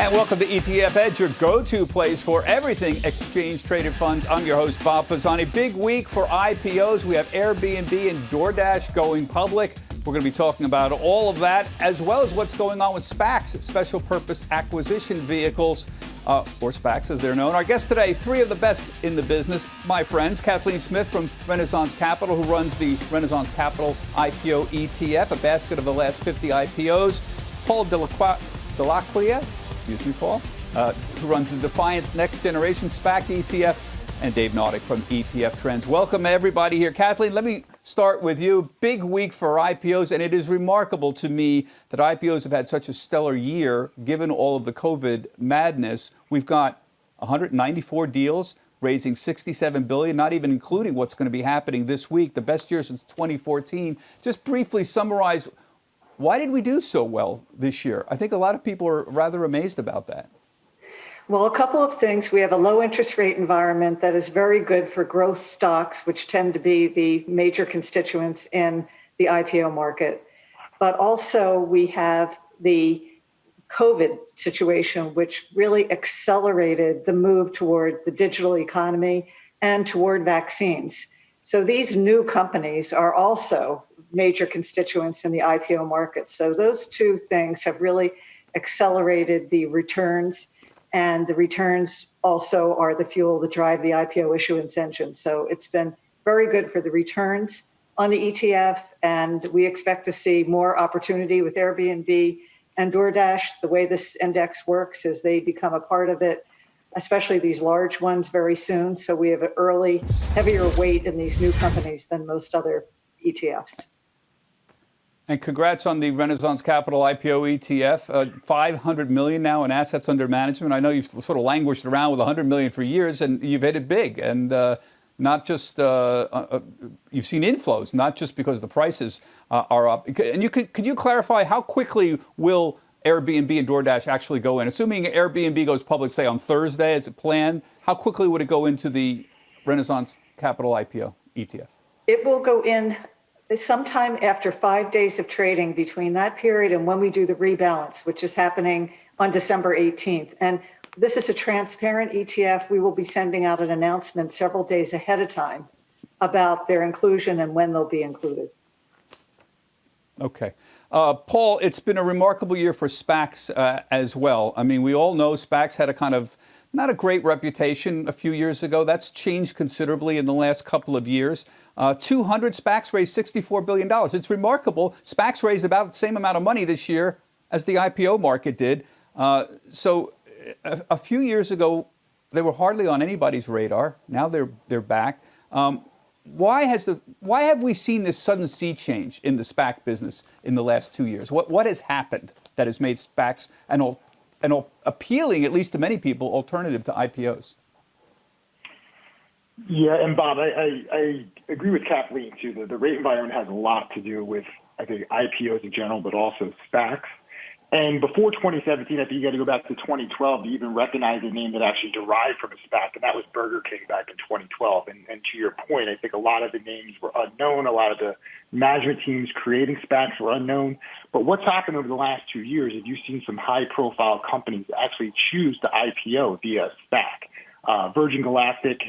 And welcome to ETF Edge, your go-to place for everything exchange-traded funds. I'm your host, Bob Pisani. Big week for IPOs. We have Airbnb and DoorDash going public. We're going to be talking about all of that, as well as what's going on with SPACs, special purpose acquisition vehicles, or SPACs as they're known. Our guest today, three of the best in the business, my friends. Kathleen Smith from Renaissance Capital, who runs the Renaissance Capital IPO ETF, a basket of the last 50 IPOs. Paul Delacqua, excuse me, Paul, who runs the Defiance Next Generation SPAC ETF, and Dave Nautic from ETF Trends. Welcome, everybody here. Kathleen, let me start with you. Big week for IPOs, and it is remarkable to me that IPOs have had such a stellar year, given all of the COVID madness. We've got 194 deals, raising $67 billion, not even including what's going to be happening this week, the best year since 2014. Just briefly summarize, why did we do so well this year? I think a lot of people are rather amazed about that. Well, a couple of things. We have a low interest rate environment that is very good for growth stocks, which tend to be the major constituents in the IPO market. But also we have the COVID situation, which really accelerated the move toward the digital economy and toward vaccines. So these new companies are also major constituents in the IPO market. So those two things have really accelerated the returns. And the returns also are the fuel that drive the IPO issuance engine. So it's been very good for the returns on the ETF. And we expect to see more opportunity with Airbnb and DoorDash. The way this index works is they become a part of it, especially these large ones, very soon. So we have an early, heavier weight in these new companies than most other ETFs. And congrats on the Renaissance Capital IPO ETF, $500 million now in assets under management. I know you've sort of languished around with $100 million for years, and you've hit it big. And not just you've seen inflows, not just because the prices are up. And could you clarify how quickly will Airbnb and DoorDash actually go in? Assuming Airbnb goes public, say on Thursday, as it planned, how quickly would it go into the Renaissance Capital IPO ETF? It will go in sometime after 5 days of trading between that period and when we do the rebalance, which is happening on December 18th. And this is a transparent ETF. We will be sending out an announcement several days ahead of time about their inclusion and when they'll be included. Okay. Paul, it's been a remarkable year for SPACs as well. I mean, we all know SPACs had a kind of not a great reputation a few years ago. That's changed considerably in the last couple of years. 200 SPACs raised $64 billion. It's remarkable. SPACs raised about the same amount of money this year as the IPO market did. So a few years ago, they were hardly on anybody's radar. Now they're back. Why have we seen this sudden sea change in the SPAC business in the last 2 years? What has happened that has made SPACs an appealing, at least to many people, alternative to IPOs? Yeah, and Bob, I agree with Kathleen, too. The rate environment has a lot to do with, I think, IPOs in general, but also SPACs. And before 2017, I think you got to go back to 2012 to even recognize a name that actually derived from a SPAC, and that was Burger King back in 2012. And to your point, I think a lot of the names were unknown. A lot of the management teams creating SPACs were unknown. But what's happened over the last 2 years is you've seen some high-profile companies actually choose to IPO via SPAC. Virgin Galactic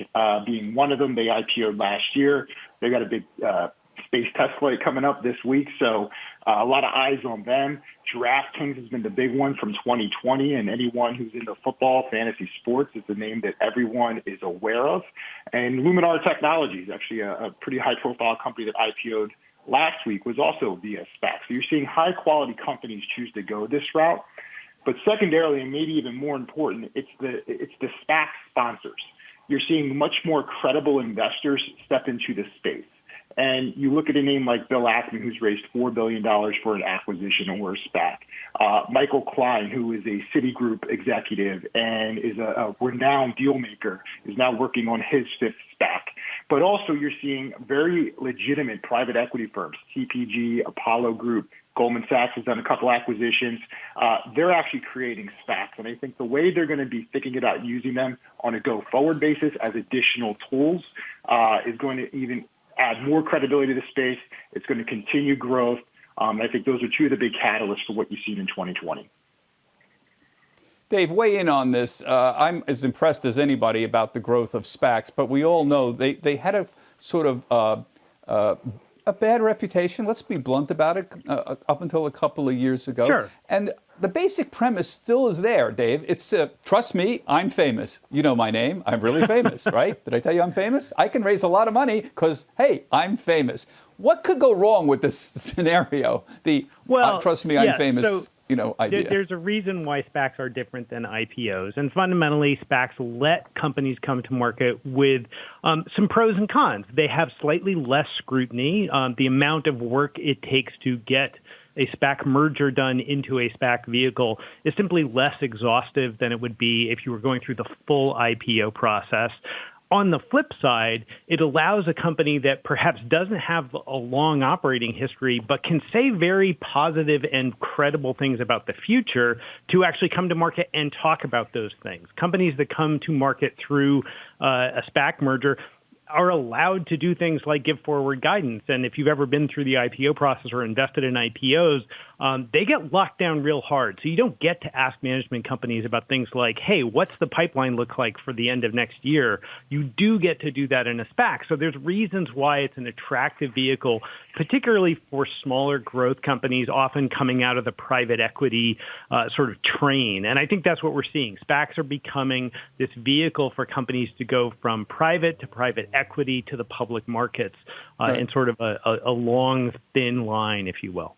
being one of them. They IPO'd last year. They got a big space test flight coming up this week, so a lot of eyes on them. DraftKings has been the big one from 2020, and anyone who's into football, fantasy sports is the name that everyone is aware of. And Luminar Technologies, actually a pretty high-profile company that IPO'd last week, was also via SPAC. So you're seeing high-quality companies choose to go this route. But secondarily, and maybe even more important, it's the SPAC sponsors. You're seeing much more credible investors step into the space. And you look at a name like Bill Ackman, who's raised $4 billion for an acquisition or a SPAC. Michael Klein, who is a Citigroup executive and is a renowned deal maker, is now working on his fifth SPAC. But also you're seeing very legitimate private equity firms, TPG, Apollo Group, Goldman Sachs has done a couple acquisitions. They're actually creating SPACs. And I think the way they're going to be thinking about using them on a go-forward basis as additional tools is going to even add more credibility to the space. It's going to continue growth. I think those are two of the big catalysts for what you've seen in 2020. Dave, weigh in on this. I'm as impressed as anybody about the growth of SPACs, but we all know they had a sort of a bad reputation, let's be blunt about it, up until a couple of years ago. Sure. And the basic premise still is there, Dave. It's, trust me, I'm famous. You know my name. I'm really famous, right? Did I tell you I'm famous? I can raise a lot of money because, hey, I'm famous. What could go wrong with this scenario? Trust me, I'm famous. Idea. There's a reason why SPACs are different than IPOs. And fundamentally, SPACs let companies come to market with some pros and cons. They have slightly less scrutiny. The amount of work it takes to get a SPAC merger done into a SPAC vehicle is simply less exhaustive than it would be if you were going through the full IPO process. On the flip side, it allows a company that perhaps doesn't have a long operating history, but can say very positive and credible things about the future to actually come to market and talk about those things. Companies that come to market through a SPAC merger are allowed to do things like give forward guidance. And if you've ever been through the IPO process or invested in IPOs, they get locked down real hard. So you don't get to ask management companies about things like, hey, what's the pipeline look like for the end of next year? You do get to do that in a SPAC. So there's reasons why it's an attractive vehicle, particularly for smaller growth companies, often coming out of the private equity sort of train. And I think that's what we're seeing. SPACs are becoming this vehicle for companies to go from private to private equity to the public markets in sort of a long, thin line, if you will.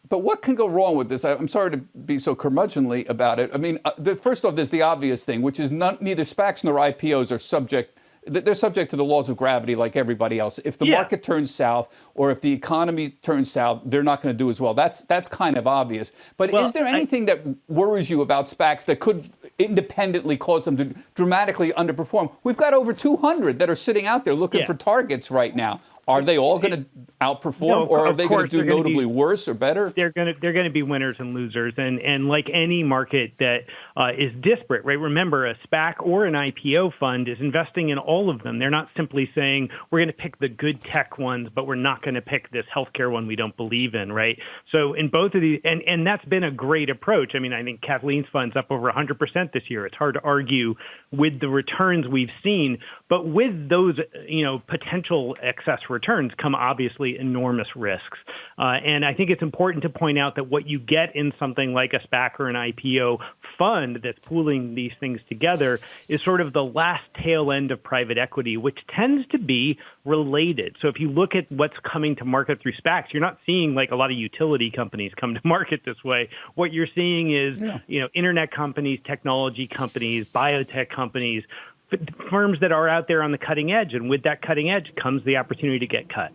But what can go wrong with this? I'm sorry to be so curmudgeonly about it. I mean, first off, there's the obvious thing, which is neither SPACs nor IPOs are subject. They're subject to the laws of gravity like everybody else. If the market turns south or if the economy turns south, they're not going to do as well. That's kind of obvious. But is there anything that worries you about SPACs that could independently cause them to dramatically underperform? We've got over 200 that are sitting out there looking for targets right now. Are they all going to outperform, or are they going to do notably worse or better? They're going to be winners and losers, and like any market that is disparate, right? Remember, a SPAC or an IPO fund is investing in all of them. They're not simply saying we're going to pick the good tech ones, but we're not going to pick this healthcare one we don't believe in, right? So in both of these, and that's been a great approach. I mean, I think Kathleen's fund's up over 100% this year. It's hard to argue with the returns we've seen, but with those, potential excess returns come obviously enormous risks. And I think it's important to point out that what you get in something like a SPAC or an IPO fund that's pooling these things together is sort of the last tail end of private equity, which tends to be related. So if you look at what's coming to market through SPACs, you're not seeing like a lot of utility companies come to market this way. What you're seeing is, internet companies, technology companies, biotech companies, firms that are out there on the cutting edge. And with that cutting edge comes the opportunity to get cut.